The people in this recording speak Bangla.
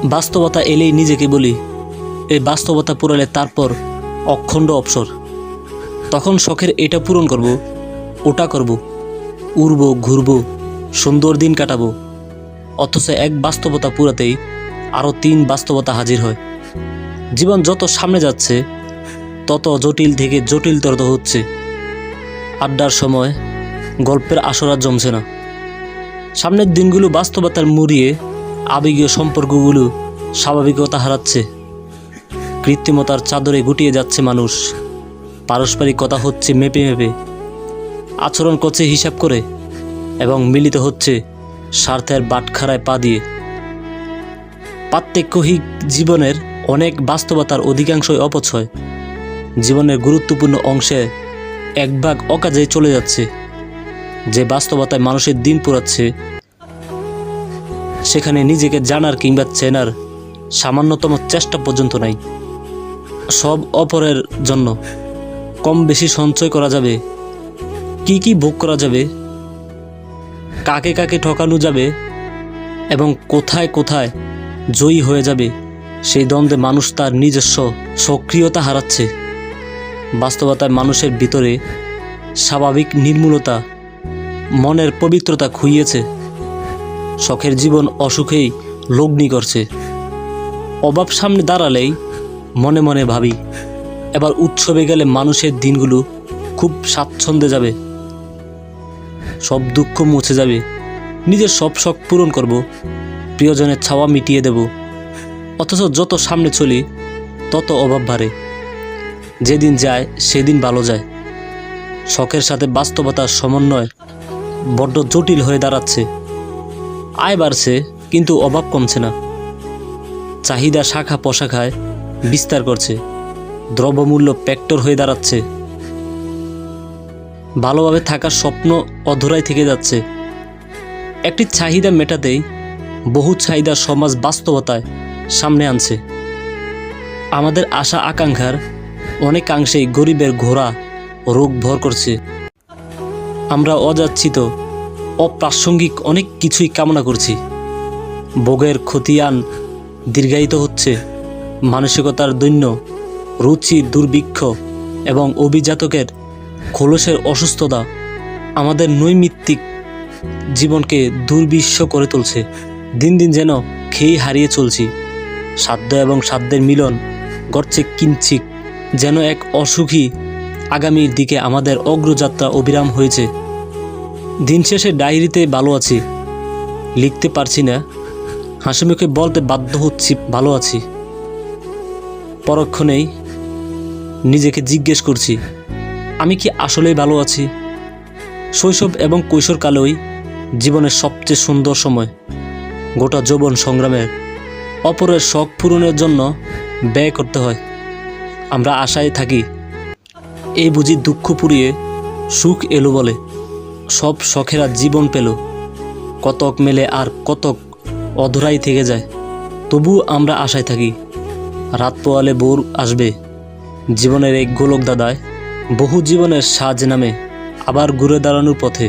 বাস্তবতা এলেই নিজেকে বলি, এই বাস্তবতা পুরালে তারপর অখণ্ড অবসর। তখন শখের এটা পূরণ করব, ওটা করব, উড়ব, ঘুরব, সুন্দর দিন কাটাবো। অথচ এক বাস্তবতা পুরাতেই আরও 3 বাস্তবতা হাজির হয়। জীবন যত সামনে যাচ্ছে তত জটিল থেকে জটিলতর হচ্ছে। আড্ডার সময় গল্পের আসর আর জমছে না। সামনের দিনগুলো বাস্তবতার মুড়িয়ে আবেগীয় সম্পর্কগুলো স্বাভাবিকতা হারাচ্ছে। কৃত্রিমতার চাদরে গুটিয়ে যাচ্ছে মানুষ। পারস্পরিক কথা হচ্ছে মেপে মেপে, আচরণ করছে হিসাব করে, এবং মিলিত হচ্ছে স্বার্থের বাটখারায় পা দিয়ে। প্রাত্যক্ষিক জীবনের অনেক বাস্তবতার অধিকাংশই অপচয়। জীবনের গুরুত্বপূর্ণ অংশে 1 ভাগ অকাজে চলে যাচ্ছে। যে বাস্তবতায় মানুষের দিন পুরাচ্ছে, সেখানে নিজেকে জানার কিংবা চেনার সামান্যতম চেষ্টা পর্যন্ত নাই। সব অপরের জন্য। কম বেশি সঞ্চয় করা যাবে, কি ভোগ করা যাবে, কাকে কাকে ঠকানো যাবে এবং কোথায় কোথায় জয়ী হয়ে যাবে, সেই দ্বন্দ্বে মানুষ তার নিজস্ব সক্রিয়তা হারাচ্ছে। বাস্তবতায় মানুষের ভিতরে স্বাভাবিক নির্মূলতা, মনের পবিত্রতা খুইয়েছে। শখের জীবন অসুখেই লগ্নি করছে। অভাব সামনে দাঁড়ালেই মনে মনে ভাবি, এবার উৎসবে গেলে মানুষের দিনগুলো খুব স্বাচ্ছন্দ্যে যাবে, সব দুঃখ মুছে যাবে, নিজের সব শখ পূরণ করব, প্রিয়জনের ছাওয়া মিটিয়ে দেব। অথচ যত সামনে চলি তত অভাব বাড়ে। যেদিন যায় সেদিন ভালো যায়। শখের সাথে বাস্তবতার সমন্বয় বড্ড জটিল হয়ে দাঁড়াচ্ছে। আয় বাড়ছে কিন্তু অভাব কমছে না। চাহিদা শাখা প্রশাখায় বিস্তার করছে। দ্রব্যমূল্য ফ্যাক্টর হয়ে দাঁড়াচ্ছে। ভালোভাবে থাকার স্বপ্ন অধরাই থেকে যাচ্ছে। একটি চাহিদা মেটাতেই বহু চাহিদার সমাজ বাস্তবতায় সামনে আনছে। আমাদের আশা আকাঙ্ক্ষার অনেকাংশেই গরিবের ঘোড়া রোগ ভর করছে। আমরা অযাচিত অপ্রাসঙ্গিক অনেক কিছুই কামনা করছি। ভোগের খতিয়ান দীর্ঘায়িত হচ্ছে। মানসিকতার দৈন্য, রুচি দুর্ভিক্ষ এবং অভিজাতকের খোলসের অসুস্থতা আমাদের নৈমিত্তিক জীবনকে দুর্বিষহ করে তুলছে। দিন দিন যেন খেয়ে হারিয়ে চলছি। সাধ্য এবং সাধ্যের মিলন গড়ছে কিঞ্চিক, যেন এক অসুখী আগামীর দিকে আমাদের অগ্রযাত্রা অবিরাম হয়েছে। দিন শেষে ডায়েরিতে ভালো আছি লিখতে পারছি না, হাসিমুখে বলতে বাধ্য হচ্ছি ভালো আছি। পরক্ষণেই নিজেকে জিজ্ঞেস করছি, আমি কি আসলেই ভালো আছি? শৈশব এবং কৈশোরকালেই জীবনের সবচেয়ে সুন্দর সময়। গোটা যৌবন সংগ্রামের অপরের শখ পূরণের জন্য ব্যয় করতে হয়। আমরা আশায় থাকি, এই বুঝি দুঃখ পুড়িয়ে সুখ এলো বলে। সব শখেরা জীবন পেল, কতক মেলে আর কতক অধরাই থেকে যায়। তবু আমরা আশায় থাকি, রাত পোয়ালে ভোর আসবে। জীবনের এই গোলক দাদায় বহু জীবনের সাজ নামে আবার ঘুরে দাঁড়ানোর পথে।